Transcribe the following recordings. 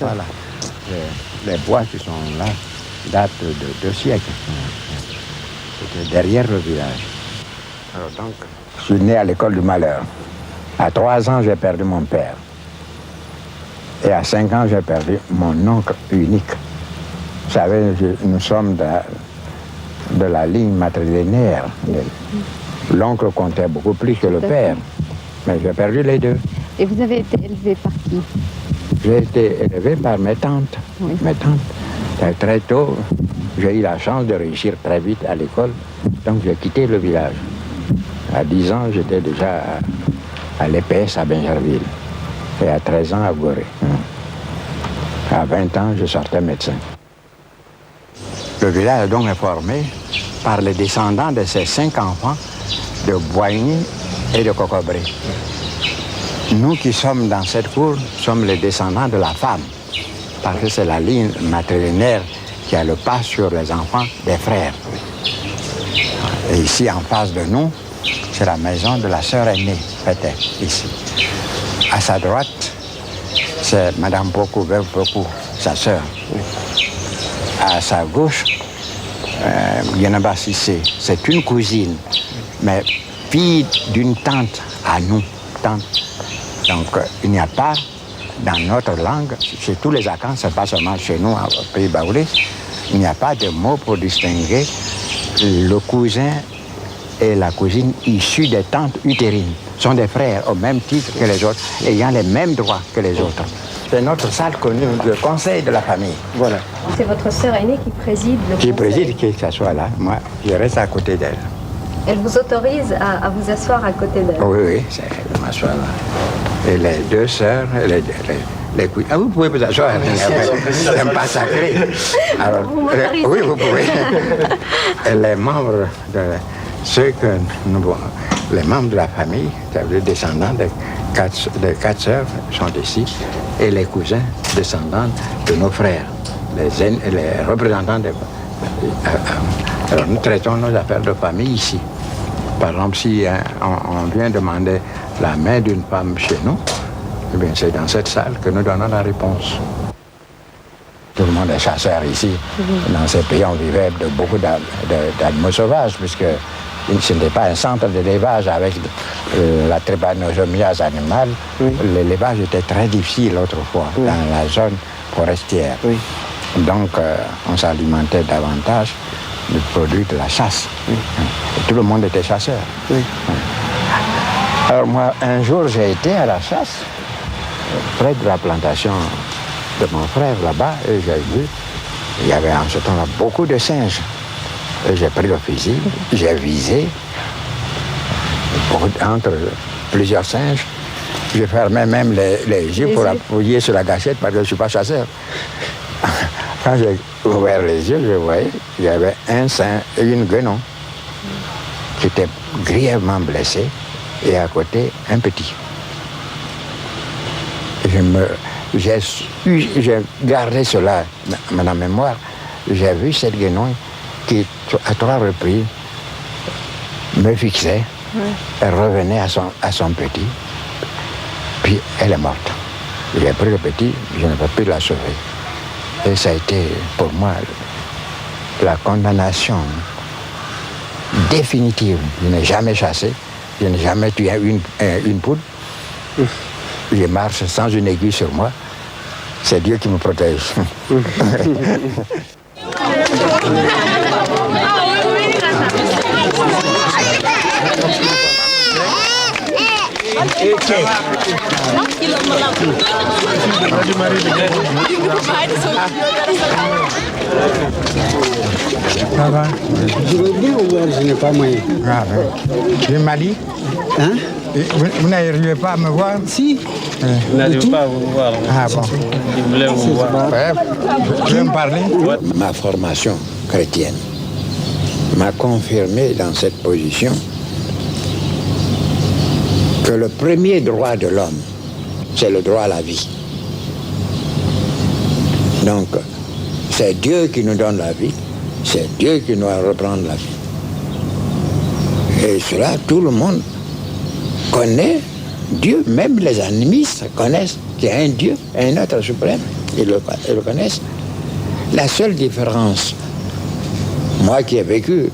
ça. Voilà. Les bois qui sont là datent de 2 siècles. C'était derrière le village. Alors donc, je suis né à l'école du malheur. À 3 ans, j'ai perdu mon père. Et à 5 ans, j'ai perdu mon oncle unique. Vous savez, nous sommes de la ligne matrilinéaire. L'oncle comptait beaucoup plus que le père. Mais j'ai perdu les deux. Et vous avez été élevé par qui? J'ai été élevé par mes tantes. Oui. Mes tantes. Très tôt, j'ai eu la chance de réussir très vite à l'école. Donc j'ai quitté le village. À 10 ans, j'étais déjà à l'EPS à Bingerville. Et à 13 ans à Gorée. À 20 ans, je sortais médecin. Le village donc est formé par les descendants de ces 5 enfants de Boigny et de Cocobré. Nous qui sommes dans cette cour sommes les descendants de la femme, parce que c'est la ligne matrilinéaire qui a le pas sur les enfants des frères. Et ici, en face de nous, c'est la maison de la sœur aînée, peut-être, ici. À sa droite, c'est Madame Pocou, Veuve Pocou, sa sœur. À sa gauche, Yanaba Sissé, c'est une cousine, mais fille d'une tante à nous, tante. Donc, il n'y a pas, dans notre langue, chez tous les Akans, c'est pas seulement chez nous, au Pays Baoulé, il n'y a pas de mot pour distinguer le cousin et la cousine issus des tantes utérines. Ce sont des frères au même titre que les autres, ayant les mêmes droits que les autres. C'est notre salle connue, le conseil de la famille. Voilà. C'est votre sœur aînée qui préside le conseil. Qui préside, qui s'assoit là. Moi, je reste à côté d'elle. Elle vous autorise à vous asseoir à côté d'elle? Oui, je m'assois là. Et les 2 sœurs, ah, vous pouvez vous asseoir, c'est pas sacré. Alors, oui, vous pouvez. Et les membres les membres de la famille, les descendants des 4 sœurs sont ici, et les cousins descendants de nos frères, les représentants des... Alors nous traitons nos affaires de famille ici. Par exemple, si on vient demander la main d'une femme chez nous, eh bien c'est dans cette salle que nous donnons la réponse. Tout le monde est chasseur ici. Dans ces pays, on vivait de beaucoup d'animaux sauvages, puisque ce n'était pas un centre d'élevage avec la trypanosomiase animale. L'élevage était très difficile autrefois dans la zone forestière. Donc, on s'alimentait davantage du produit de la chasse. Et tout le monde était chasseur. Alors moi, un jour, j'ai été à la chasse, près de la plantation de mon frère là-bas, et j'ai vu, il y avait en ce temps-là beaucoup de singes. Et j'ai pris le fusil, j'ai visé, entre plusieurs singes. J'ai fermé même les yeux pour appuyer sur la gâchette parce que je ne suis pas chasseur. Quand j'ai ouvert les yeux, je voyais qu'il y avait un singe et une guenon qui était grièvement blessé et à côté un petit. J'ai gardé cela dans la mémoire. J'ai vu cette guenon qui, à 3 reprises, me fixait, elle revenait à son petit, puis elle est morte. J'ai pris le petit, je n'ai pas pu la sauver. Et ça a été pour moi la condamnation définitive. Je n'ai jamais chassé, je n'ai jamais tué une poule. Je marche sans une aiguille sur moi. C'est Dieu qui me protège. Ça va? Je veux bien ouvrir, je n'ai pas moyen. Ah, du Mali? Hein? Vous n'arrivez pas à me voir? Si. Vous n'arrivez pas à vous voir. Ah bon. Il voulait vous voir. Ouais. Tu veux me parler? Ma formation chrétienne m'a confirmé dans cette position que le premier droit de l'homme, c'est le droit à la vie. Donc, c'est Dieu qui nous donne la vie, c'est Dieu qui doit reprendre la vie. Et cela, tout le monde connaît Dieu, même les animistes connaissent qu'il y a un Dieu, un être suprême, ils le connaissent. La seule différence, moi qui ai vécu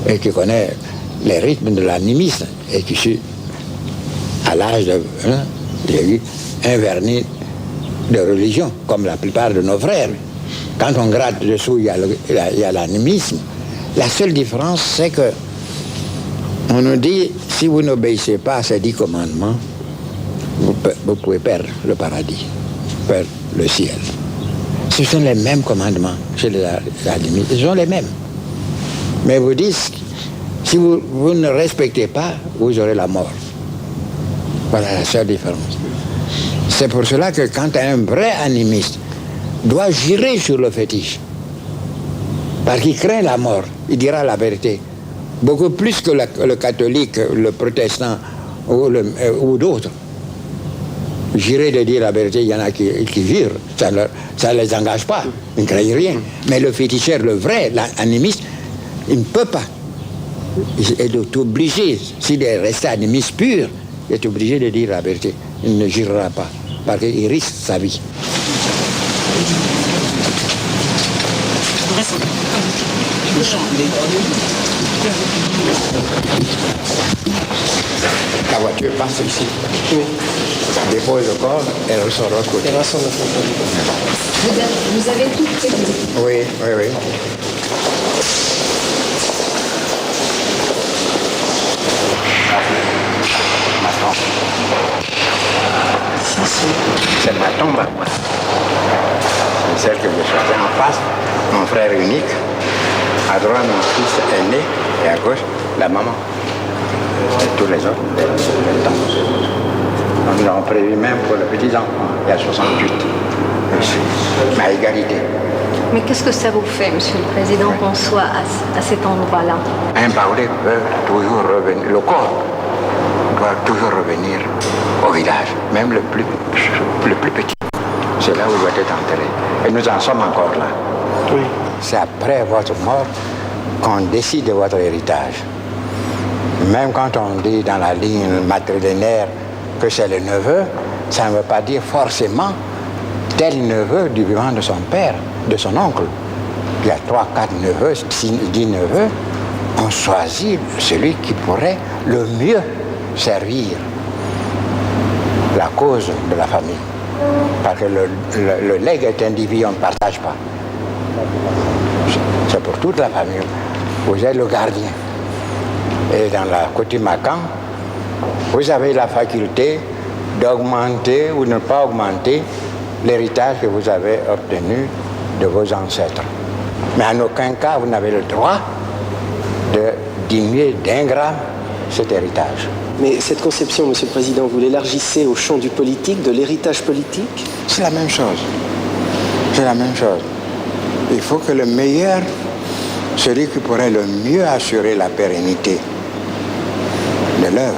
et qui connais les rythmes de l'animisme et qui suis à l'âge de... j'ai eu un vernis de religion, comme la plupart de nos frères. Quand on gratte dessous, il y a l'animisme. La seule différence, c'est que on nous dit, si vous n'obéissez pas à ces 10 commandements, vous pouvez perdre le paradis, perdre le ciel. Ce sont les mêmes commandements chez les animistes, ils sont les mêmes. Mais vous dites, si vous ne respectez pas, vous aurez la mort. Voilà la seule différence. C'est pour cela que quand un vrai animiste doit jurer sur le fétiche, parce qu'il craint la mort, il dira la vérité. Beaucoup plus que le catholique, le protestant ou d'autres. Jurer de dire la vérité, il y en a qui jurent, ça ne les engage pas, ils ne craignent rien. Mais le féticheur, le vrai, l'animiste, il ne peut pas. Il est obligé, s'il est resté animiste pur, il est obligé de dire la vérité. Il ne jurera pas, parce qu'il risque sa vie. La voiture passe ici. Oui. Dépose le corps, elle ressort de l'autre côté. Vous avez tout prévu? Oui, oui, oui. Ma tombe. C'est ma tombe à moi. C'est celle que j'ai choisie en face, mon frère unique. À droite, mon fils aîné, et à gauche, la maman. Et tous les autres, les temps. Donc, nous avons prévu même pour le petit enfant, il y a 68. Mais à égalité. Mais qu'est-ce que ça vous fait, Monsieur le Président, qu'on soit à cet endroit-là? Un baoulé peut toujours revenir, le corps doit toujours revenir au village, même le plus petit. C'est là où il doit être enterré. Et nous en sommes encore là. Oui. C'est après votre mort qu'on décide de votre héritage. Même quand on dit dans la ligne matrilinéaire que c'est le neveu, ça ne veut pas dire forcément tel neveu du vivant de son père, de son oncle. Il y a 3, 4 neveux, 10 neveux. On choisit celui qui pourrait le mieux servir la cause de la famille. Parce que le legs est individu, on ne partage pas. C'est pour toute la famille. Vous êtes le gardien. Et dans la coutume à Caen, vous avez la faculté d'augmenter ou ne pas augmenter l'héritage que vous avez obtenu de vos ancêtres. Mais en aucun cas, vous n'avez le droit de diminuer d'1 gramme cet héritage. Mais cette conception, Monsieur le Président, vous l'élargissez au champ du politique, de l'héritage politique? C'est la même chose. C'est la même chose. Il faut que le meilleur, celui qui pourrait le mieux assurer la pérennité de l'œuvre,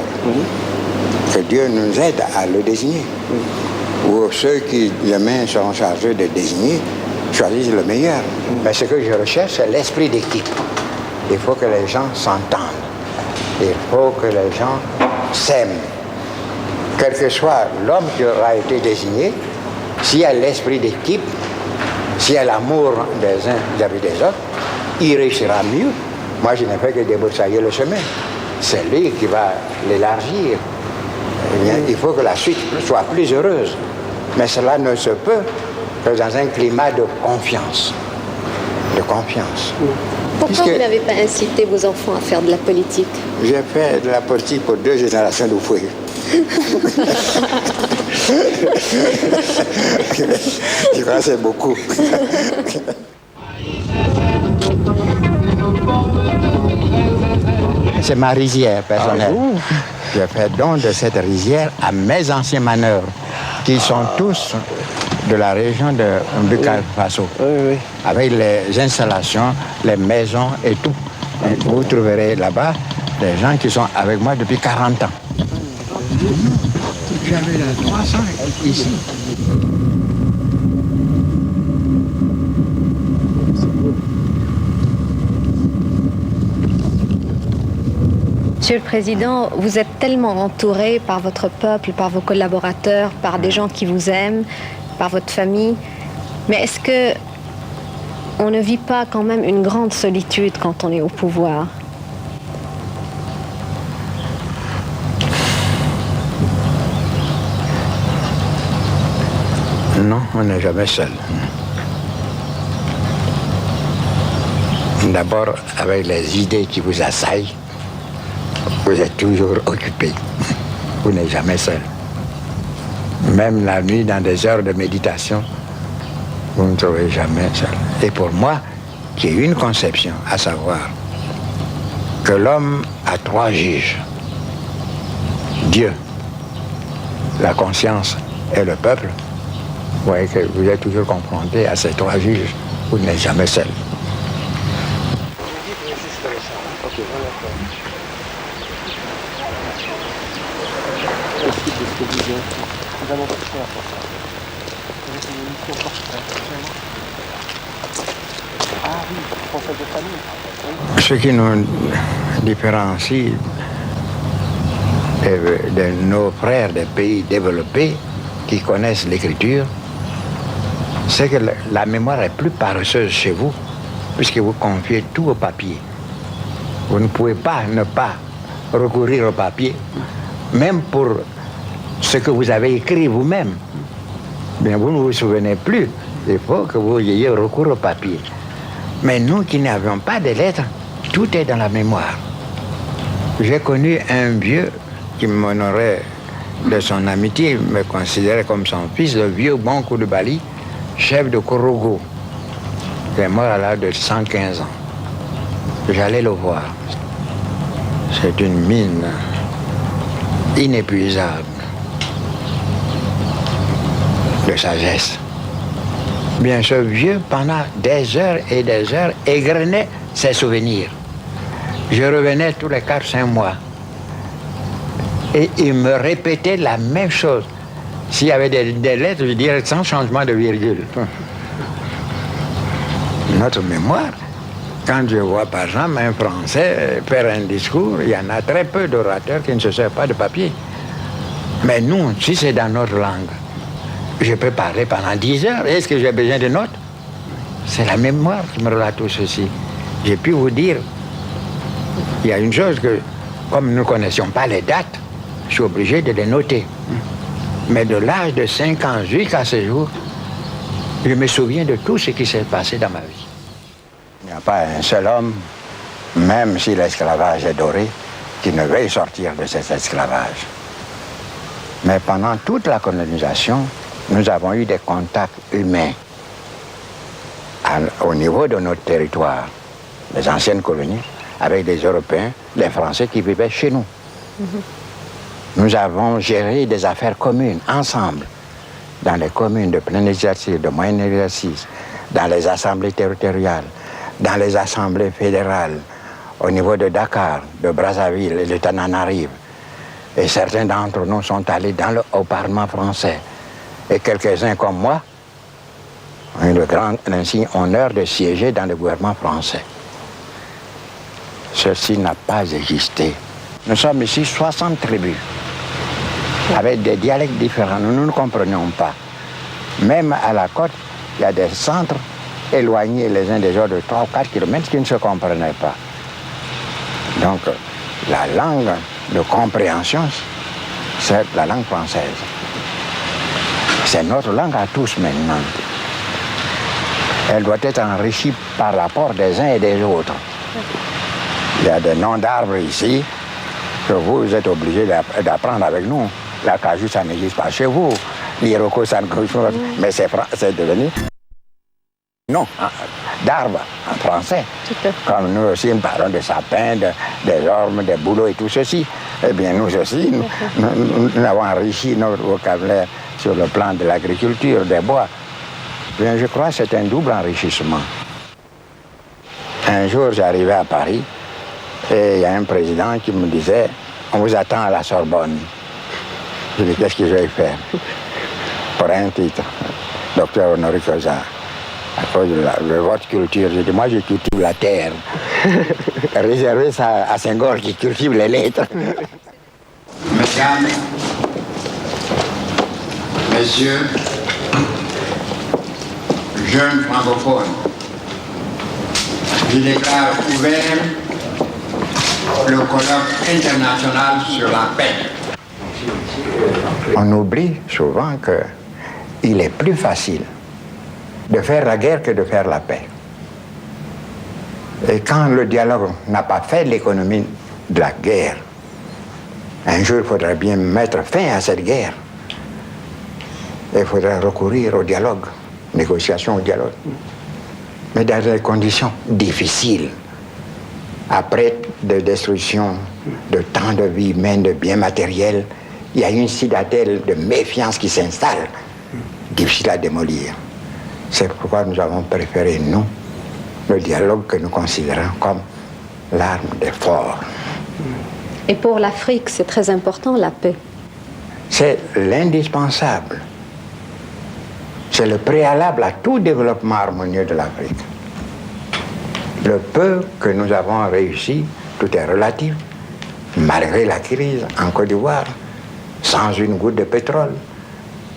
que Dieu nous aide à le désigner. Ou ceux qui, demain, seront chargés de désigner, choisissent le meilleur. Mais ce que je recherche, c'est l'esprit d'équipe. Il faut que les gens s'entendent. Il faut que les gens s'aiment. Quel que soit l'homme qui aura été désigné, s'il y a l'esprit d'équipe, s'il y a l'amour des uns vis-à-vis des autres, il réussira mieux. Moi, je n'ai fait que débroussailler le chemin. C'est lui qui va l'élargir. Il faut que la suite soit plus heureuse. Mais cela ne se peut que dans un climat de confiance. De confiance. Pourquoi vous n'avez pas incité vos enfants à faire de la politique? J'ai fait de la politique pour 2 générations d'Oufoué. Je crois que c'est beaucoup. C'est ma rizière personnelle. Je fais don de cette rizière à mes anciens manœuvres, qui sont tous de la région de Burkina Faso, avec les installations, les maisons et tout. Vous trouverez là-bas des gens qui sont avec moi depuis 40 ans. J'avais la 300 ici. Monsieur le Président, vous êtes tellement entouré par votre peuple, par vos collaborateurs, par des gens qui vous aiment. par votre famille. Mais est-ce que on ne vit pas quand même une grande solitude quand on est au pouvoir? Non, on n'est jamais seul. D'abord, avec les idées qui vous assaillent, vous êtes toujours occupé. Vous n'êtes jamais seul. Même la nuit, dans des heures de méditation, vous ne trouvez jamais seul. Et pour moi, qui ai une conception, à savoir que l'homme a 3 juges. Dieu, la conscience et le peuple. Vous voyez que vous êtes toujours confronté à ces 3 juges. Vous n'êtes jamais seul. Ce qui nous différencie de nos frères des pays développés qui connaissent l'écriture, c'est que la mémoire est plus paresseuse chez vous, puisque vous confiez tout au papier. Vous ne pouvez pas ne pas recourir au papier, même pour ce que vous avez écrit vous-même. Bien, vous ne vous souvenez plus. Il faut que vous ayez recours au papier. Mais nous qui n'avions pas de lettres, tout est dans la mémoire. J'ai connu un vieux qui m'honorait de son amitié, me considérait comme son fils, le vieux Bon Koulibaly, chef de Korogo. Il est mort à l'âge de 115 ans. J'allais le voir. C'est une mine inépuisable de sagesse. Bien, ce vieux, pendant des heures, égrenait ses souvenirs. Je revenais tous les 4-5 mois. Et il me répétait la même chose. S'il y avait des lettres, je dirais sans changement de virgule. Notre mémoire, quand je vois par exemple un Français faire un discours, il y en a très peu d'orateurs qui ne se servent pas de papier. Mais nous, si c'est dans notre langue, je peux parler pendant 10 heures. Est-ce que j'ai besoin de notes? C'est la mémoire qui me relate tout ceci. J'ai pu vous dire, il y a une chose que, comme nous ne connaissions pas les dates, je suis obligé de les noter. Mais de l'âge de 5 ans jusqu'à ce jour, je me souviens de tout ce qui s'est passé dans ma vie. Il n'y a pas un seul homme, même si l'esclavage est doré, qui ne veuille sortir de cet esclavage. Mais pendant toute la colonisation, nous avons eu des contacts humains au niveau de notre territoire, les anciennes colonies, avec des Européens, des Français qui vivaient chez nous. Nous avons géré des affaires communes, ensemble, dans les communes de plein exercice, de moyen exercice, dans les assemblées territoriales, dans les assemblées fédérales, au niveau de Dakar, de Brazzaville et de Tananarive. Et certains d'entre nous sont allés au Parlement français. Et quelques-uns comme moi ont eu le grand insigne honneur de siéger dans le gouvernement français. Ceci n'a pas existé. Nous sommes ici 60 tribus, avec des dialectes différents. Nous ne nous comprenions pas. Même à la côte, il y a des centres éloignés les uns des autres de 3 ou 4 kilomètres qui ne se comprenaient pas. Donc, la langue de compréhension, c'est la langue française. C'est notre langue à tous maintenant. Elle doit être enrichie par l'apport des uns et des autres. Il y a des noms d'arbres ici que vous êtes obligés d'apprendre avec nous. L'acajou, ça n'existe pas chez vous. L'iroko, ça n'existe pas. Mais c'est devenu non d'arbres en français. Comme nous aussi, nous parlons de sapins, des ormes, des bouleaux et tout ceci. Eh bien, nous aussi, nous avons enrichi notre vocabulaire sur le plan de l'agriculture, des bois. Bien, je crois que c'est un double enrichissement. Un jour, j'arrivais à Paris et il y a un président qui me disait « On vous attend à la Sorbonne ». Je dis « Qu'est-ce que je vais faire ?» Pour un titre, docteur honoris causa. À cause de votre culture, j'ai dit, moi je cultive la terre. Réservez ça à Senghor qui cultive les lettres. Mesdames, Messieurs, jeunes francophones. Je déclare ouvert le colloque international sur la paix. On oublie souvent qu'il est plus facile de faire la guerre que de faire la paix. Et quand le dialogue n'a pas fait l'économie de la guerre, un jour il faudra bien mettre fin à cette guerre. Il faudra recourir au dialogue, négociation au dialogue. Mais dans des conditions difficiles. Après des destructions de tant de vies humaines, de biens matériels, il y a une citadelle de méfiance qui s'installe, difficile à démolir. C'est pourquoi nous avons préféré, nous, le dialogue que nous considérons comme l'arme des forts. Et pour l'Afrique, c'est très important, la paix. C'est l'indispensable. C'est le préalable à tout développement harmonieux de l'Afrique. Le peu que nous avons réussi, tout est relatif, malgré la crise en Côte d'Ivoire, sans une goutte de pétrole,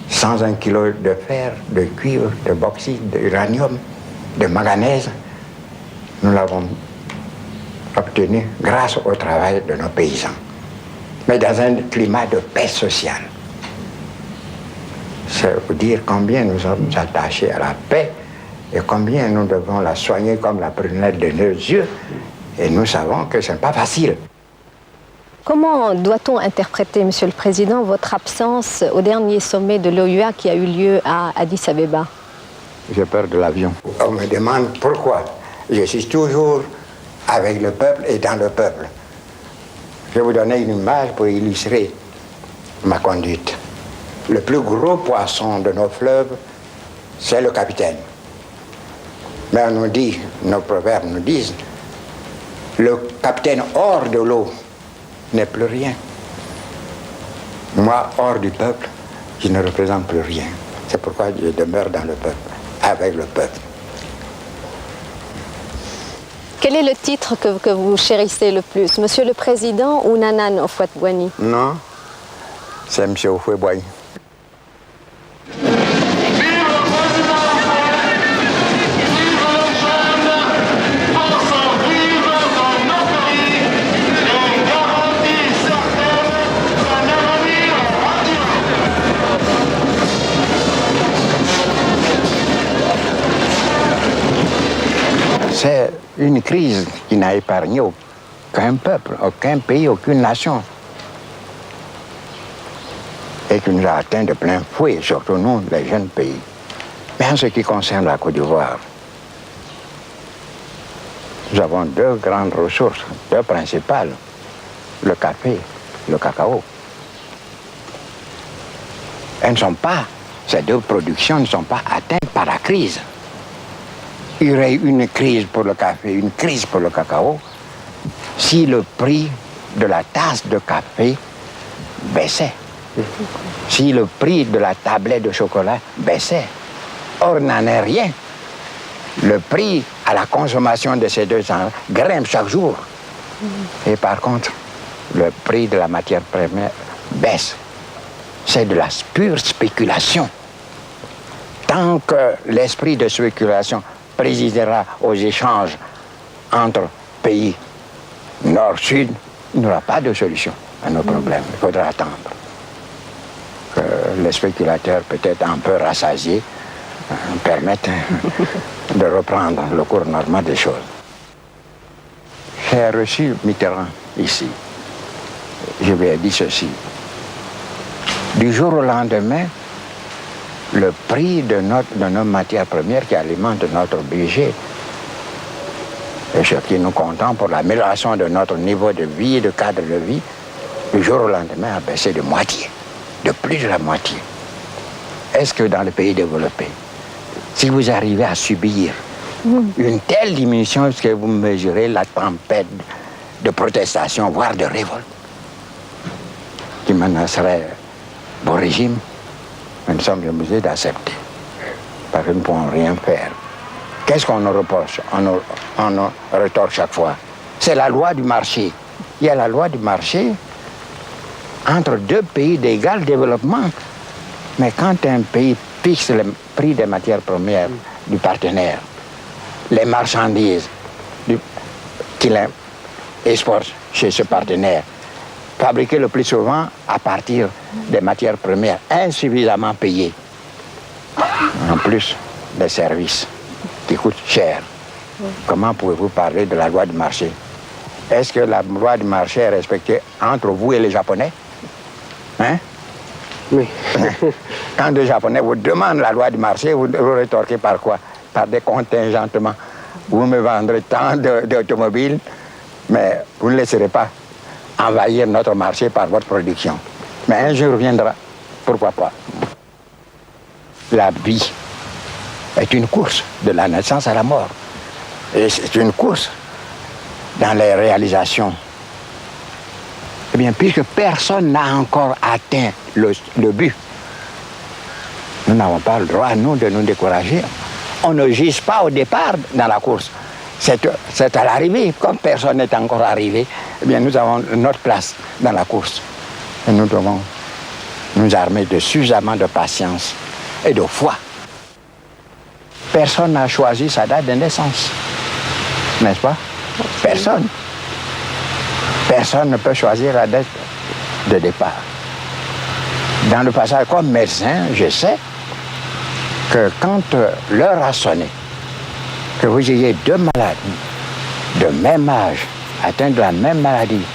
sans un kilo de fer, de cuivre, de bauxite, d'uranium, de manganèse, nous l'avons obtenu grâce au travail de nos paysans, mais dans un climat de paix sociale. C'est vous dire combien nous sommes attachés à la paix et combien nous devons la soigner comme la prunelle de nos yeux. Et nous savons que ce n'est pas facile. Comment doit-on interpréter, Monsieur le Président, votre absence au dernier sommet de l'OUA qui a eu lieu à Addis Abeba? J'ai peur de l'avion. On me demande pourquoi. Je suis toujours avec le peuple et dans le peuple. Je vais vous donner une image pour illustrer ma conduite. Le plus gros poisson de nos fleuves, c'est le capitaine. Mais on nous dit, nos proverbes nous disent, le capitaine hors de l'eau n'est plus rien. Moi, hors du peuple, je ne représente plus rien. C'est pourquoi je demeure dans le peuple, avec le peuple. Quel est le titre que vous chérissez le plus, Monsieur le Président ou Nana Houphouët-Boigny? Non, c'est M. Houphouët-Boigny. C'est une crise qui n'a épargné aucun peuple, aucun pays, aucune nation. Et qui nous a atteint de plein fouet, surtout nous, les jeunes pays. Mais en ce qui concerne la Côte d'Ivoire, nous avons deux grandes ressources, deux principales, le café, le cacao. Ces deux productions ne sont pas atteintes par la crise. Il y aurait une crise pour le café, une crise pour le cacao, si le prix de la tasse de café baissait, si le prix de la tablette de chocolat baissait. Or, n'en est rien. Le prix à la consommation de ces deux ans grimpe chaque jour. Et par contre, le prix de la matière première baisse. C'est de la pure spéculation. Tant que l'esprit de spéculation présidera aux échanges entre pays nord-sud, il n'y aura pas de solution à nos problèmes. Il faudra attendre que les spéculateurs, peut-être un peu rassasiés, permettent de reprendre le cours normal des choses. J'ai reçu Mitterrand ici. Je lui ai dit ceci. Du jour au lendemain, le prix de nos matières premières qui alimentent notre budget et ce qui nous comptons pour l'amélioration de notre niveau de vie, de cadre de vie, du jour au lendemain a baissé de moitié, de plus de la moitié. Est-ce que dans les pays développés, si vous arrivez à subir une telle diminution, est-ce que vous mesurez la tempête de protestation, voire de révolte, qui menacerait vos régimes? Nous sommes obligés d'accepter, parce que nous ne pouvons rien faire. Qu'est-ce qu'on nous reproche? On nous retorque chaque fois. C'est la loi du marché. Il y a la loi du marché entre deux pays d'égal développement. Mais quand un pays fixe le prix des matières premières du partenaire, les marchandises qu'il exporte chez ce partenaire, fabriquées le plus souvent à partir des matières premières insuffisamment payées, en plus des services qui coûtent cher. Comment pouvez-vous parler de la loi du marché? Est-ce que la loi du marché est respectée entre vous et les Japonais? Hein? Oui. Quand les Japonais vous demandent la loi du marché, vous rétorquez par quoi? Par des contingentements. Vous me vendrez tant d'automobiles, mais vous ne laisserez pas envahir notre marché par votre production. Mais un jour viendra. Pourquoi pas? La vie est une course de la naissance à la mort. Et c'est une course dans les réalisations. Eh bien, puisque personne n'a encore atteint le but, nous n'avons pas le droit, nous, de nous décourager. On ne gise pas au départ dans la course. C'est à l'arrivée. Comme personne n'est encore arrivé, eh bien, nous avons notre place dans la course. Et nous devons nous armer de suffisamment de patience et de foi. Personne n'a choisi sa date de naissance. N'est-ce pas? Personne. Personne ne peut choisir la date de départ. Dans le passage, comme médecin, je sais que quand l'heure a sonné, que vous ayez deux malades de même âge, atteints de la même maladie,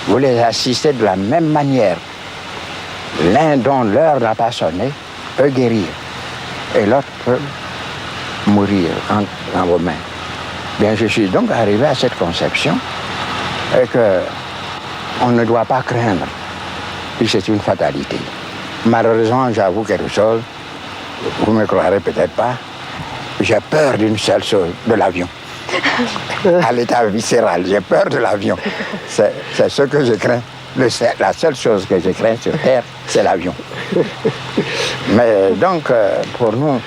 vous les assistez de la même manière, l'un dont l'heure n'a pas sonné peut guérir et l'autre peut mourir en vos mains. Bien, je suis donc arrivé à cette conception et qu'on ne doit pas craindre, et c'est une fatalité. Malheureusement, j'avoue quelque chose, vous ne me croirez peut-être pas, j'ai peur d'une seule chose, de l'avion. À l'état viscéral, j'ai peur de l'avion. C'est ce que je crains. La seule chose que je crains sur Terre, c'est l'avion. Mais donc, pour nous,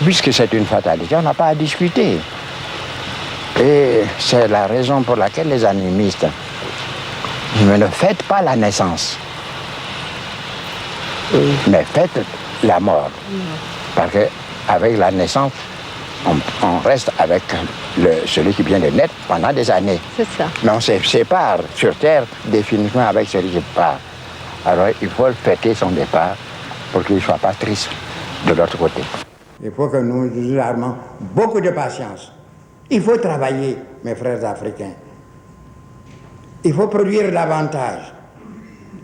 puisque c'est une fatalité, on n'a pas à discuter. Et c'est la raison pour laquelle les animistes ne fêtent pas la naissance, mais fêtent la mort. Parce qu'avec la naissance, on reste avec celui qui vient de naître pendant des années. C'est ça. Mais on se sépare sur Terre définitivement avec celui qui part. Alors il faut fêter son départ pour qu'il ne soit pas triste de l'autre côté. Il faut que nous nous armions beaucoup de patience. Il faut travailler, mes frères africains. Il faut produire davantage.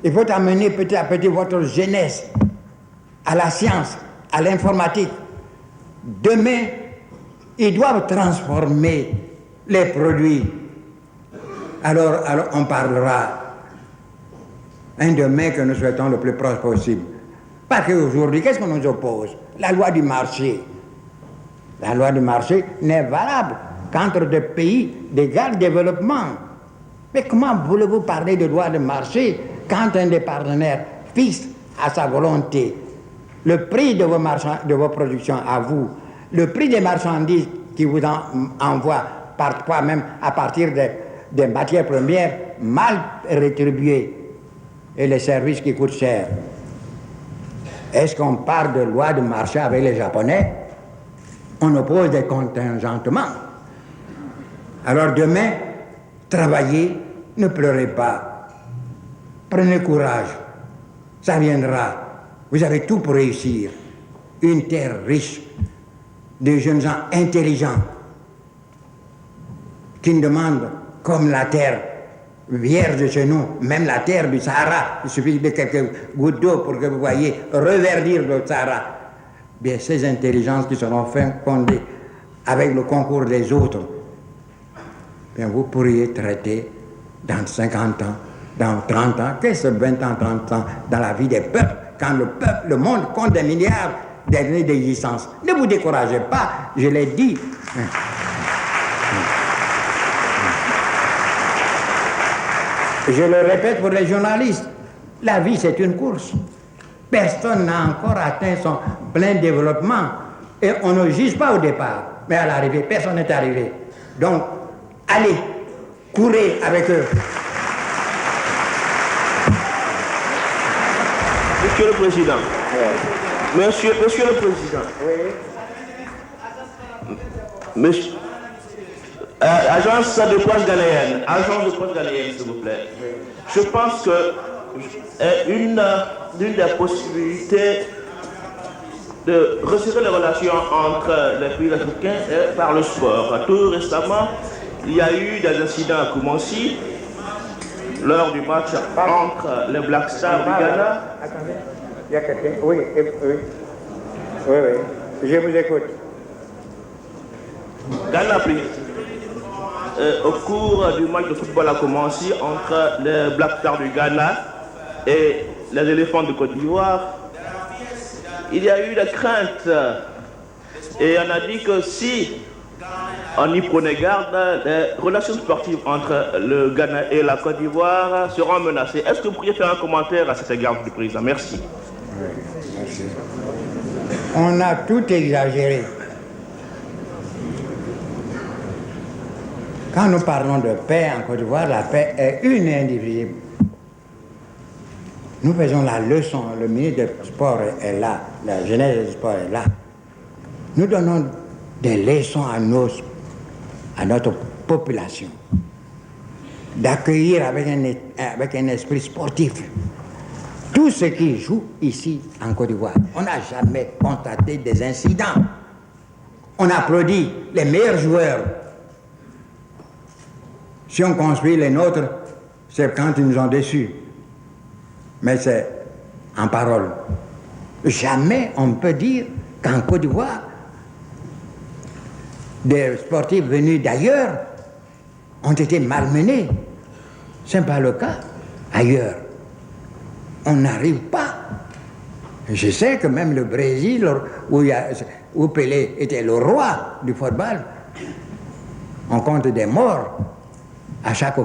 Il faut amener petit à petit votre jeunesse à la science, à l'informatique. Demain, ils doivent transformer les produits. Alors on parlera un demain que nous souhaitons le plus proche possible. Parce qu'aujourd'hui, qu'est-ce qu'on nous oppose? La loi du marché. La loi du marché n'est valable qu'entre des pays d'égal développement. Mais comment voulez-vous parler de loi de marché quand un des partenaires fixe à sa volonté le prix de vos productions à vous, le prix des marchandises qui vous envoient parfois même à partir des matières premières mal rétribuées et les services qui coûtent cher? Est-ce qu'on parle de loi de marché avec les Japonais? On oppose des contingentements. Alors demain, travaillez, ne pleurez pas. Prenez courage, ça viendra. Vous avez tout pour réussir. Une terre riche, des jeunes gens intelligents, qui ne demandent, comme la terre vierge chez nous, même la terre du Sahara, il suffit de quelques gouttes d'eau pour que vous voyez reverdir le Sahara. Bien, ces intelligences qui seront fondées avec le concours des autres, bien, vous pourriez traiter dans 50 ans, dans 30 ans, qu'est-ce que 20 ans, 30 ans dans la vie des peuples, quand le monde compte des milliards d'années d'existence. Ne vous découragez pas, je l'ai dit. Je le répète pour les journalistes, la vie c'est une course. Personne n'a encore atteint son plein développement et on ne juge pas au départ, mais à l'arrivée, personne n'est arrivé. Donc, allez, courez avec eux. Monsieur le Président. Monsieur le Président. Oui. Monsieur, agence de presse ghanéenne, s'il vous plaît. Je pense que une des possibilités de resserrer les relations entre les pays africains est par le sport. Tout récemment, il y a eu des incidents à Koumassi lors du match entre les Black Stars du Ghana. Attendez, il y a quelqu'un. Oui, je vous écoute. Ghana, au cours du match de football à Koumassi entre les Black Stars du Ghana et les éléphants de Côte d'Ivoire, il y a eu des craintes et on a dit que si on y prenait garde, les relations sportives entre le Ghana et la Côte d'Ivoire seront menacées. Est-ce que vous pourriez faire un commentaire à cet égard du président? Merci. Oui, merci. On a tout exagéré. Quand nous parlons de paix en Côte d'Ivoire, la paix est une et indivisible. Nous faisons la leçon, le ministre du Sport est là, la jeunesse du sport est là. Nous donnons des leçons à notre population, d'accueillir avec un esprit sportif tout ce qui joue ici en Côte d'Ivoire. On n'a jamais constaté des incidents. On applaudit les meilleurs joueurs. Si on construit les nôtres, c'est quand ils nous ont déçus. Mais c'est en parole. Jamais on peut dire qu'en Côte d'Ivoire, des sportifs venus d'ailleurs ont été malmenés. Ce n'est pas le cas ailleurs. On n'arrive pas. Je sais que même le Brésil, où Pelé était le roi du football, on compte des morts à chaque occasion.